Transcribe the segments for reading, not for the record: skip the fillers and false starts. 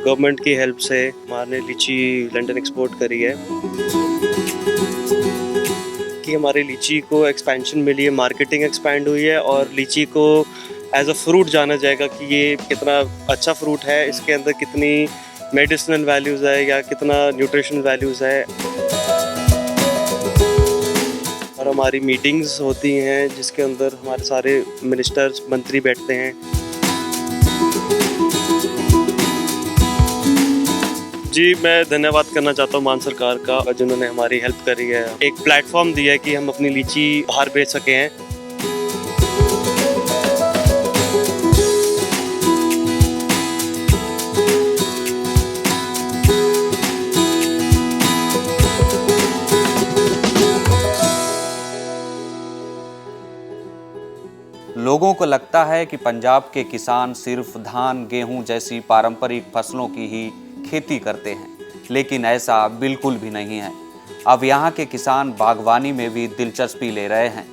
Government की help से हमारे लीची लंदन एक्सपोर्ट करी है कि हमारी लीची को एक्सपेंशन मिली है, मार्केटिंग एक्सपैंड हुई है और लीची को एज अ फ्रूट जाना जाएगा कि ये कितना अच्छा फ्रूट है, इसके अंदर कितनी मेडिसिनल वैल्यूज़ है या कितना न्यूट्रिशन वैल्यूज़ है। और हमारी मीटिंग्स होती हैं जिसके अंदर हमारे सारे मिनिस्टर्स मंत्री बैठते हैं। जी, मैं धन्यवाद करना चाहता हूँ मान सरकार का जिन्होंने हमारी हेल्प करी है, एक प्लेटफॉर्म दिया है कि हम अपनी लीची बाहर बेच सके हैं। लोगों को लगता है कि पंजाब के किसान सिर्फ धान, गेहूं जैसी पारंपरिक फसलों की ही खेती करते हैं, लेकिन ऐसा बिल्कुल भी नहीं है। अब यहाँ के किसान बागवानी में भी दिलचस्पी ले रहे हैं।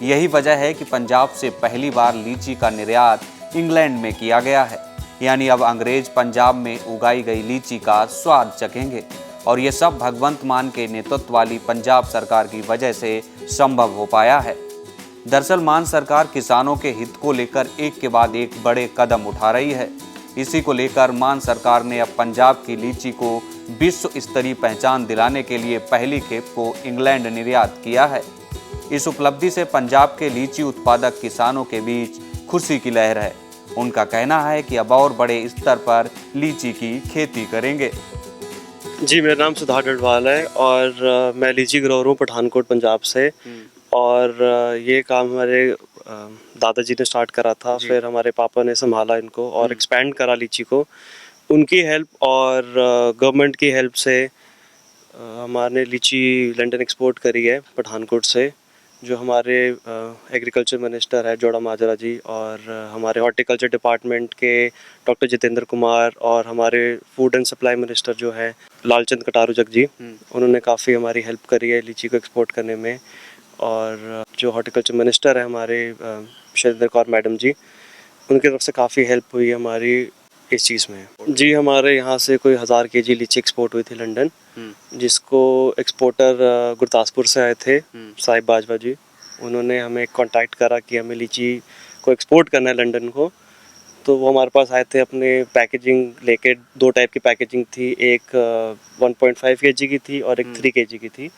यही वजह है कि पंजाब से पहली बार लीची का निर्यात इंग्लैंड में किया गया है। यानी अब अंग्रेज पंजाब में उगाई गई लीची का स्वाद चखेंगे और ये सब भगवंत मान के नेतृत्व वाली पंजाब सरकार की वजह से संभव हो पाया है। दरअसल मान सरकार किसानों के हित को लेकर एक के बाद एक बड़े कदम उठा रही है। इसी को लेकर मान सरकार ने अब पंजाब की लीची को विश्व स्तरीय पहचान दिलाने के लिए पहली खेप को इंग्लैंड निर्यात किया है। इस उपलब्धि से पंजाब के लीची उत्पादक किसानों के बीच खुशी की लहर है। उनका कहना है कि अब और बड़े स्तर पर लीची की खेती करेंगे। जी, मेरा नाम सुधार डडवाल है और मैं लीची ग्रोवर हूँ पठानकोट पंजाब से। और ये काम हमारे दादाजी ने स्टार्ट करा था, फिर हमारे पापा ने संभाला इनको और एक्सपेंड करा लीची को। उनकी हेल्प और गवर्नमेंट की हेल्प से हमारे लीची लंदन एक्सपोर्ट करी है पठानकोट से। जो हमारे एग्रीकल्चर मिनिस्टर है जोड़ा माजरा जी और हमारे हॉर्टिकल्चर डिपार्टमेंट के डॉक्टर जितेंद्र कुमार और हमारे फूड एंड सप्लाई मिनिस्टर जो है लालचंद कटारू जग जी, उन्होंने काफ़ी हमारी हेल्प करी है लीची को एक्सपोर्ट करने में। और जो हॉर्टिकल्चर मिनिस्टर है हमारे शैलेंद्र कौर मैडम जी, उनकी तरफ से काफ़ी हेल्प हुई है हमारी इस चीज़ में। जी, हमारे यहाँ से कोई 1000 केजी लीची एक्सपोर्ट हुई थी लंदन, जिसको एक्सपोर्टर गुरदासपुर से आए थे साहिब बाजवा जी। उन्होंने हमें कांटेक्ट करा कि हमें लीची को एक्सपोर्ट करना है लंदन को, तो वो हमारे पास आए थे अपने पैकेजिंग लेके। 2 टाइप की पैकेजिंग थी, एक 1.5 केजी की थी और एक 3 केजी की थी।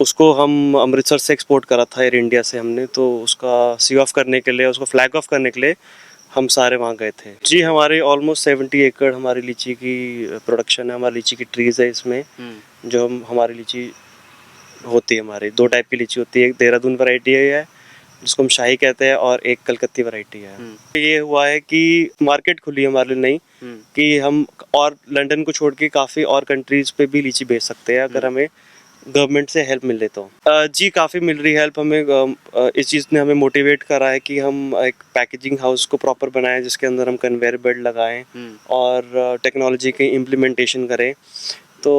उसको हम अमृतसर से एक्सपोर्ट करा था एयर इंडिया से हमने, तो उसका सी ऑफ करने के लिए, उसको फ्लैग ऑफ करने के लिए हम सारे वहाँ गए थे। जी, हमारे ऑलमोस्ट 70 एकड़ हमारी लीची की प्रोडक्शन है, हमारी लीची की ट्रीज़ है इसमें। जो हमारी लीची होती है, हमारी 2 टाइप की लीची होती है, एक देहरादून वैरायटी है जिसको हम शाही कहते हैं और एक कलकत्ती वैरायटी है। ये हुआ है कि मार्केट खुली है हमारे लिए नई, कि हम और लंदन को छोड़ के काफ़ी और कंट्रीज़ पे भी लीची भेज सकते हैं अगर हमें गवर्नमेंट से हेल्प मिल ले तो। जी, काफ़ी मिल रही हेल्प हमें। इस चीज़ ने हमें मोटिवेट करा है कि हम एक पैकेजिंग हाउस को प्रॉपर बनाएं जिसके अंदर हम कन्वेयर बेल्ट लगाएं और टेक्नोलॉजी की इम्प्लीमेंटेशन करें। तो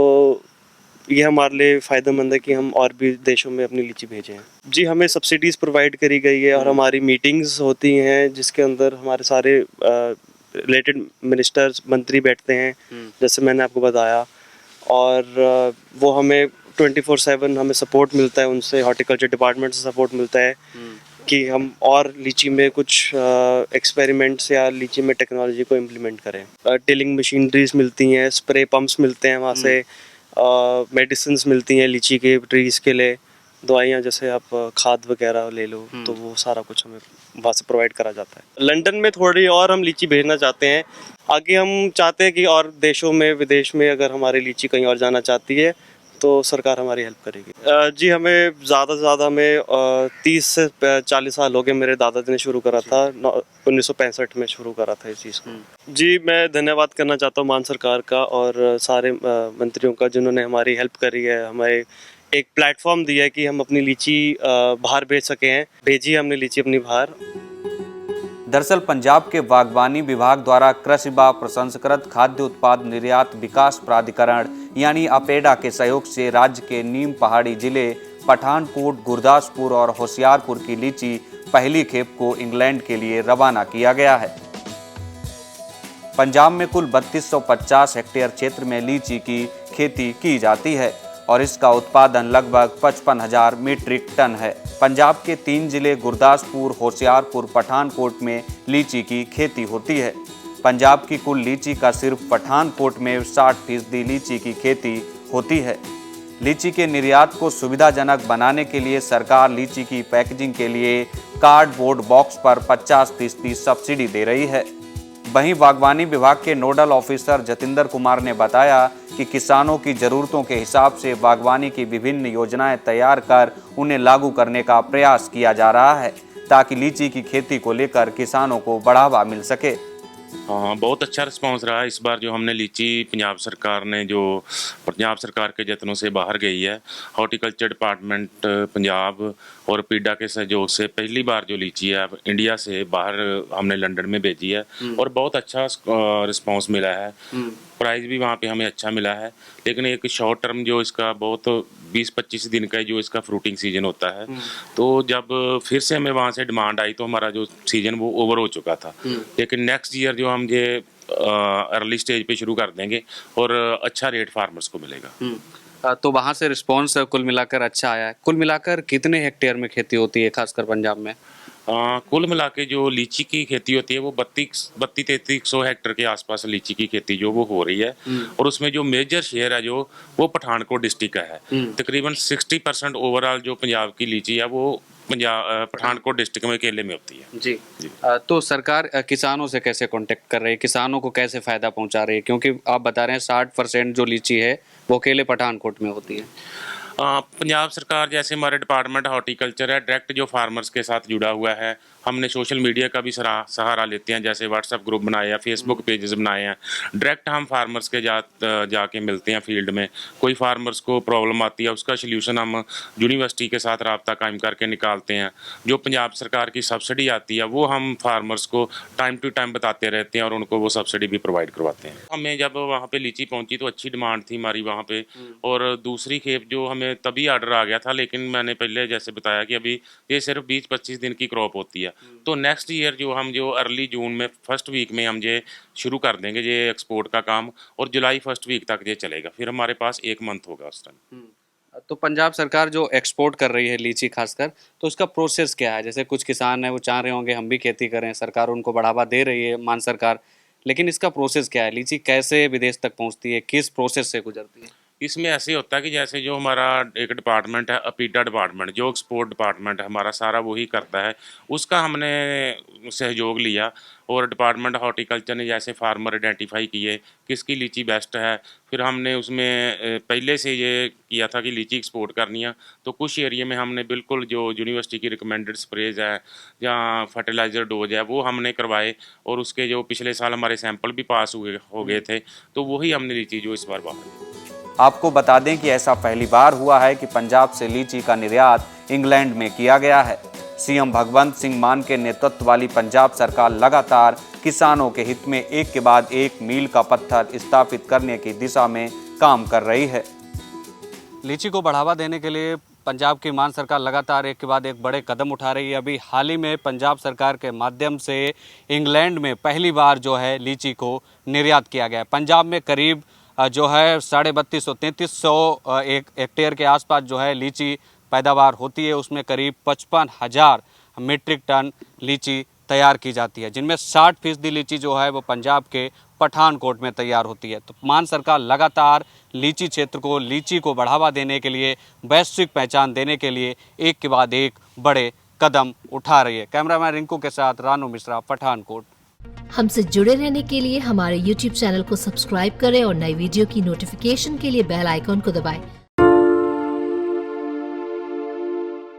ये हमारे लिए फ़ायदेमंद है कि हम और भी देशों में अपनी लीची भेजें। जी, हमें सब्सिडीज़ प्रोवाइड करी गई है और हमारी मीटिंग्स होती हैं जिसके अंदर हमारे सारे रिलेटेड मिनिस्टर्स मंत्री बैठते हैं, जैसे मैंने आपको बताया। और वो हमें 24/7 हमें सपोर्ट मिलता है उनसे, हॉर्टिकल्चर डिपार्टमेंट से सपोर्ट मिलता है कि हम और लीची में कुछ एक्सपेरिमेंट्स या लीची में टेक्नोलॉजी को इम्प्लीमेंट करें। टिलिंग मशीनरीज मिलती हैं, स्प्रे पंप्स मिलते हैं वहाँ से, मेडिसिन्स मिलती हैं लीची के ट्रीज़ के लिए, दवाइयाँ जैसे आप खाद वगैरह ले लो, तो वो सारा कुछ हमें वहाँ से प्रोवाइड करा जाता है। लंदन में थोड़ी और हम लीची भेजना चाहते हैं। आगे हम चाहते हैं कि और देशों में, विदेश में अगर हमारी लीची कहीं और जाना चाहती है तो सरकार हमारी हेल्प करेगी। जी, हमें ज़्यादा से ज़्यादा हमें 30 से 40 साल हो गए। मेरे दादाजी ने शुरू करा था 1965 में शुरू करा था इस चीज़ को। जी, मैं धन्यवाद करना चाहता हूँ मान सरकार का और सारे मंत्रियों का जिन्होंने हमारी हेल्प करी है, हमें एक प्लेटफॉर्म दिया है कि हम अपनी लीची बाहर भेज सके हैं। भेजी हमने लीची अपनी बाहर। दरअसल पंजाब के बागवानी विभाग द्वारा कृषि व प्रसंस्कृत खाद्य उत्पाद निर्यात विकास प्राधिकरण यानी अपेडा के सहयोग से राज्य के नीम पहाड़ी जिले पठानकोट, गुरदासपुर और होशियारपुर की लीची पहली खेप को इंग्लैंड के लिए रवाना किया गया है। पंजाब में कुल 3250 हेक्टेयर क्षेत्र में लीची की खेती की जाती है और इसका उत्पादन लगभग 55,000 मीट्रिक टन है। पंजाब के 3 जिले गुरदासपुर, होशियारपुर, पठानकोट में लीची की खेती होती है। पंजाब की कुल लीची का सिर्फ पठानकोट में 60% लीची की खेती होती है। लीची के निर्यात को सुविधाजनक बनाने के लिए सरकार लीची की पैकेजिंग के लिए कार्डबोर्ड बॉक्स पर 50% सब्सिडी दे रही है। वहीं बागवानी विभाग के नोडल ऑफिसर जतिंदर कुमार ने बताया कि किसानों की जरूरतों के हिसाब से बागवानी की विभिन्न योजनाएं तैयार कर उन्हें लागू करने का प्रयास किया जा रहा है ताकि लीची की खेती को लेकर किसानों को बढ़ावा मिल सके। हाँ, बहुत अच्छा रिस्पांस रहा इस बार जो हमने लीची पंजाब सरकार ने जो पंजाब सरकार के जतनों से बाहर गई है, हॉर्टिकल्चर डिपार्टमेंट पंजाब और पीडा के सहयोग से पहली बार जो लीची है इंडिया से बाहर हमने लंदन में भेजी है और बहुत अच्छा रिस्पांस मिला है। प्राइस भी वहाँ पे हमें अच्छा मिला है, लेकिन एक शॉर्ट टर्म जो इसका बहुत 20-25 दिन का जो इसका फ्रूटिंग सीजन होता है, तो जब फिर से हमें वहाँ से डिमांड आई तो हमारा जो सीजन वो ओवर हो चुका था। लेकिन नेक्स्ट ईयर जो हम ये अर्ली स्टेज पे शुरू कर देंगे और अच्छा रेट फार्मर्स को मिलेगा। तो वहाँ से रिस्पॉन्स कुल मिलाकर अच्छा आया है। कुल मिलाकर कितने हेक्टेयर में खेती होती है खासकर पंजाब में? कुल मिला के जो लीची की खेती होती है वो 32-3300 हेक्टेयर के आसपास लीची की खेती जो वो हो रही है और उसमें जो मेजर शेयर है जो वो पठानकोट डिस्ट्रिक्ट का है। तकरीबन 60% ओवरऑल जो पंजाब की लीची है वो पठानकोट डिस्ट्रिक्ट में केले में होती है। जी। तो सरकार किसानों से कैसे कांटेक्ट कर रही है, किसानों को कैसे फायदा पहुंचा रही है, क्योंकि आप बता रहे हैं 60% जो लीची है वो केले पठानकोट में होती है। पंजाब सरकार जैसे हमारे डिपार्टमेंट हॉर्टिकल्चर है डायरेक्ट जो फार्मर्स के साथ जुड़ा हुआ है, हमने सोशल मीडिया का भी सहारा लेते हैं, जैसे व्हाट्सएप ग्रुप बनाए हैं, फेसबुक पेजेस बनाए हैं। डायरेक्ट हम फार्मर्स के जाके मिलते हैं फील्ड में। कोई फार्मर्स को प्रॉब्लम आती है उसका सल्यूशन हम यूनिवर्सिटी के साथ रब्ता कायम करके निकालते हैं। जो पंजाब सरकार की सब्सिडी आती है वो हम फार्मर्स को टाइम टू टाइम बताते रहते हैं और उनको वो सब्सिडी भी प्रोवाइड करवाते हैं। हमें जब वहाँ पे लीची पहुँची तो अच्छी डिमांड थी हमारी वहाँ पे, और दूसरी खेप जो हमें तभी ऑर्डर आ गया था, लेकिन मैंने पहले जैसे बताया कि अभी ये सिर्फ 20-25 दिन की क्रॉप होती है। तो नेक्स्ट ईयर जो अर्ली जून में फर्स्ट वीक में हम ये शुरू कर देंगे ये एक्सपोर्ट का काम, और जुलाई फर्स्ट वीक तक ये चलेगा, फिर हमारे पास 1 मंथ होगा उस टाइम। तो पंजाब सरकार जो एक्सपोर्ट कर रही है लीची खासकर, तो उसका प्रोसेस क्या है? जैसे कुछ किसान हैं वो चाह रहे होंगे हम भी खेती करें, सरकार उनको बढ़ावा दे रही है मान सरकार, लेकिन इसका प्रोसेस क्या है? लीची कैसे विदेश तक पहुंचती है, किस प्रोसेस से गुजरती है? इसमें ऐसे होता है कि जैसे जो हमारा एक डिपार्टमेंट है अपीटा डिपार्टमेंट, जो एक्सपोर्ट डिपार्टमेंट है हमारा सारा वही करता है, उसका हमने सहयोग लिया और डिपार्टमेंट हॉर्टिकल्चर ने जैसे फार्मर आइडेंटिफाई किए किसकी लीची बेस्ट है, फिर हमने उसमें पहले से ये किया था कि लीची एक्सपोर्ट करनी है, तो कुछ एरिया में हमने बिल्कुल जो यूनिवर्सिटी की रिकमेंडेड स्प्रेज है या फर्टिलाइज़र डोज है वो हमने करवाए, और उसके जो पिछले साल हमारे सैंपल भी पास हो गए थे, तो वही हमने लीची जो इस बार बाहर। आपको बता दें कि ऐसा पहली बार हुआ है कि पंजाब से लीची का निर्यात इंग्लैंड में किया गया है। सीएम भगवंत सिंह मान के नेतृत्व वाली पंजाब सरकार लगातार किसानों के हित में एक के बाद एक मील का पत्थर स्थापित करने की दिशा में काम कर रही है। लीची को बढ़ावा देने के लिए पंजाब की मान सरकार लगातार एक के बाद एक बड़े कदम उठा रही है। अभी हाल ही में पंजाब सरकार के माध्यम से इंग्लैंड में पहली बार जो है लीची को निर्यात किया गया है। पंजाब में करीब जो है 3250-3300 एक हेक्टेयर के आसपास जो है लीची पैदावार होती है, उसमें करीब 55,000 मीट्रिक टन लीची तैयार की जाती है, जिनमें 60% लीची जो है वो पंजाब के पठानकोट में तैयार होती है। तो मान सरकार लगातार लीची क्षेत्र को, लीची को बढ़ावा देने के लिए, वैश्विक पहचान देने के लिए एक के बाद एक बड़े कदम उठा रही है। कैमरामैन रिंकू के साथ रानू मिश्रा, पठानकोट। हमसे जुड़े रहने के लिए हमारे YouTube चैनल को सब्सक्राइब करें और नई वीडियो की नोटिफिकेशन के लिए बेल आइकॉन को दबाएं।